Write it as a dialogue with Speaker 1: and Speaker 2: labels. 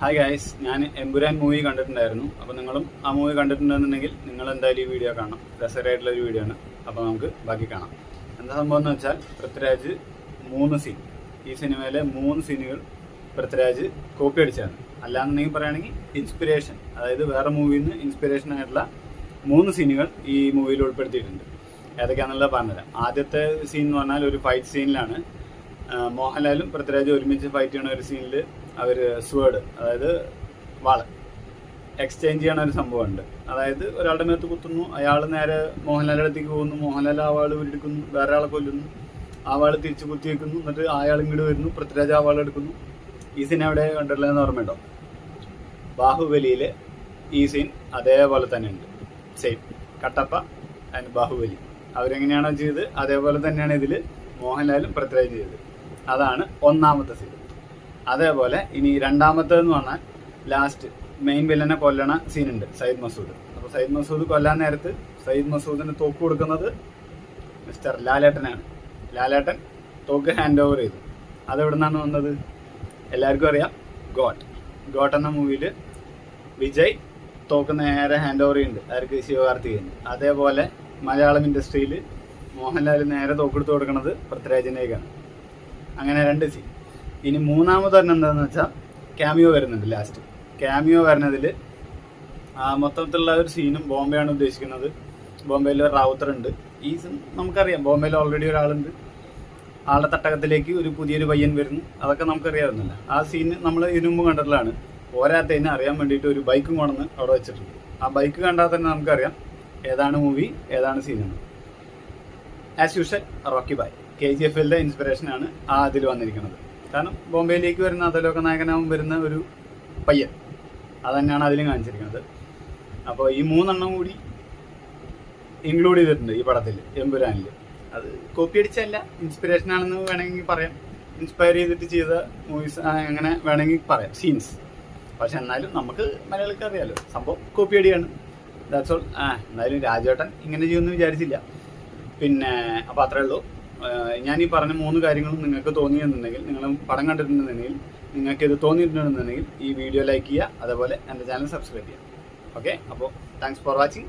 Speaker 1: Hi guys, ഞാൻ Empuraan movie കണ്ടിട്ടുണ്ടായിരുന്നു. അപ്പോൾ നിങ്ങളും ആ മൂവി കണ്ടിട്ടുണ്ടെന്നുണ്ടെങ്കിൽ നിങ്ങൾ എന്തായാലും ഈ വീഡിയോ കാണണം. രസകരമായിട്ടുള്ളൊരു വീഡിയോ ആണ്. അപ്പോൾ നമുക്ക് ബാക്കി കാണാം. എന്താ സംഭവം എന്ന് വെച്ചാൽ, പൃഥ്വിരാജ് 3 സീൻ, ഈ സിനിമയിലെ 3 സീനുകൾ പൃഥ്വിരാജ് കോപ്പി അടിച്ചാണ്. അല്ലാന്നുണ്ടെങ്കിൽ പറയുകയാണെങ്കിൽ ഇൻസ്പിറേഷൻ, അതായത് വേറെ മൂവിയിൽ നിന്ന് ഇൻസ്പിറേഷൻ ആയിട്ടുള്ള 3 സീനുകൾ ഈ മൂവിയിൽ ഉൾപ്പെടുത്തിയിട്ടുണ്ട്. ഏതൊക്കെയാണെന്നുള്ളത് പറഞ്ഞുതരാം. ആദ്യത്തെ സീൻ എന്ന് പറഞ്ഞാൽ ഒരു ഫൈറ്റ് സീനിലാണ്. മോഹൻലാലും പൃഥ്വിരാജും ഒരുമിച്ച് ഫൈറ്റ് ചെയ്യണ ഒരു സീനിൽ അവർ സ്വേർഡ്, അതായത് വാള് എക്സ്ചേഞ്ച് ചെയ്യണ ഒരു സംഭവമുണ്ട്. അതായത് ഒരാളുടെ മേത്ത് കുത്തുന്നു, അയാൾ നേരെ മോഹൻലാലിൻ്റെ അടുത്തേക്ക് പോകുന്നു, മോഹൻലാൽ ആ വാള് എടുക്കുന്നു, വേറെ ആളെ കൊല്ലുന്നു, ആ വാള് തിരിച്ച് കുത്തി വെക്കുന്നു, എന്നിട്ട് അയാൾ ഇങ്ങോട്ട് വരുന്നു, പൃഥ്വിരാജ് ആ വാള് എടുക്കുന്നു. ഈ സീൻ എവിടെ കണ്ടിട്ടുള്ളതെന്ന് ഓർമ്മയുണ്ടോ? ബാഹുബലിയിൽ ഈ സീൻ അതേപോലെ തന്നെ ഉണ്ട്. സെയിം കട്ടപ്പ ആൻഡ് ബാഹുബലി അവരെങ്ങനെയാണോ ചെയ്തത് അതേപോലെ തന്നെയാണ് ഇതിൽ മോഹൻലാലും പൃഥ്വിരാജും ചെയ്തത്. അതാണ് ഒന്നാമത്തെ സീൻ. അതേപോലെ ഇനി രണ്ടാമത്തേന്ന് പറഞ്ഞാൽ ലാസ്റ്റ് മെയിൻ വില്ലനെ കൊല്ലണ സീനുണ്ട്, സയ്യിദ് മസൂദ്. അപ്പോൾ സയ്യിദ് മസൂദ് കൊല്ലാൻ നേരത്ത് സയ്യിദ് മസൂദിന് തോക്ക് കൊടുക്കുന്നത് മിസ്റ്റർ ലാലേട്ടനാണ്. ലാലേട്ടൻ തോക്ക് ഹാൻഡ് ഓവർ ചെയ്തു. അതെവിടെ നിന്നാണ് വന്നത്? എല്ലാവർക്കും അറിയാം, ഗോട്ട് എന്ന മൂവിയിൽ വിജയ് തോക്ക് നേരെ ഹാൻഡ് ഓവർ ചെയ്യുന്നുണ്ട് ആർക്ക്? ശിവകാർത്തികേയന്. അതേപോലെ മലയാളം ഇൻഡസ്ട്രിയിൽ മോഹൻലാൽ നേരെ തോക്കെടുത്ത് കൊടുക്കുന്നത് പൃഥ്വിരാജിനേക്കാണ്. അങ്ങനെ 2 സീൻ. ഇനി മൂന്നാമത് തന്നെ എന്താണെന്ന് വെച്ചാൽ ക്യാമിയോ വരുന്നുണ്ട്. ലാസ്റ്റ് ക്യാമിയോ വരുന്നതിൽ മൊത്തത്തിലുള്ള ഒരു സീനും ബോംബെയാണ് ഉദ്ദേശിക്കുന്നത്. ബോംബെയിൽ ഒരു റാവുത്തർ ഉണ്ട്. ഈ നമുക്കറിയാം, ബോംബെയിൽ ഓൾറെഡി ഒരാളുണ്ട്. ആളുടെ തട്ടകത്തിലേക്ക് ഒരു പുതിയൊരു പയ്യൻ വരുന്നു. അതൊക്കെ നമുക്കറിയാവുന്നില്ല. ആ സീന് നമ്മൾ ഇതിനു മുമ്പ് കണ്ടിട്ടുള്ളതാണ്. പോരാത്തതിന് അറിയാൻ വേണ്ടിയിട്ട് ഒരു ബൈക്കും കൊണ്ടുവന്ന് അവിടെ വെച്ചിട്ടുണ്ട്. ആ ബൈക്ക് കണ്ടാൽ തന്നെ നമുക്കറിയാം ഏതാണ് മൂവി, ഏതാണ് സീനെന്ന്. ആസ് യൂഷ്വൽ റോക്കി ബായ് KGFന്റെ ഇൻസ്പിറേഷനാണ് അതിൽ വന്നിരിക്കുന്നത്. കാരണം ബോംബെയിലേക്ക് വരുന്ന അതിലൊക്കെ നായകനാവും വരുന്ന ഒരു പയ്യൻ, അത് തന്നെയാണ് അതിലും കാണിച്ചിരിക്കുന്നത്. അപ്പോൾ ഈ 3 കൂടി ഇൻക്ലൂഡ് ചെയ്തിട്ടുണ്ട് ഈ പടത്തിൽ, എമ്പുരാനിൽ. അത് കോപ്പി അടിച്ചല്ല, ഇൻസ്പിറേഷനാണെന്ന് വേണമെങ്കിൽ പറയാം. ഇൻസ്പയർ ചെയ്തിട്ട് ചെയ്ത മൂവീസ് അങ്ങനെ വേണമെങ്കിൽ പറയാം, സീൻസ്. പക്ഷെ എന്നാലും നമുക്ക് മലയാളിക്ക് അറിയാമല്ലോ, സംഭവം കോപ്പി അടിയാണ്. That's all. എന്തായാലും രാജേട്ടൻ ഇങ്ങനെ ചെയ്യുമെന്ന് വിചാരിച്ചില്ല. പിന്നെ അപ്പോൾ അത്രേ ഉള്ളൂ. ഞാൻ ഈ പറഞ്ഞ 3 കാര്യങ്ങളും നിങ്ങൾക്ക് തോന്നിയെന്നുണ്ടെങ്കിൽ, നിങ്ങൾ പടം കണ്ടിട്ടുണ്ടെന്നുണ്ടെങ്കിൽ, നിങ്ങൾക്ക് ഇത് തോന്നിയിട്ടുണ്ടെന്നുണ്ടെങ്കിൽ ഈ വീഡിയോ ലൈക്ക് ചെയ്യുക, അതേപോലെ എൻ്റെ ചാനൽ സബ്സ്ക്രൈബ് ചെയ്യുക. ഓക്കെ, അപ്പോൾ താങ്ക്സ് ഫോർ വാച്ചിങ്.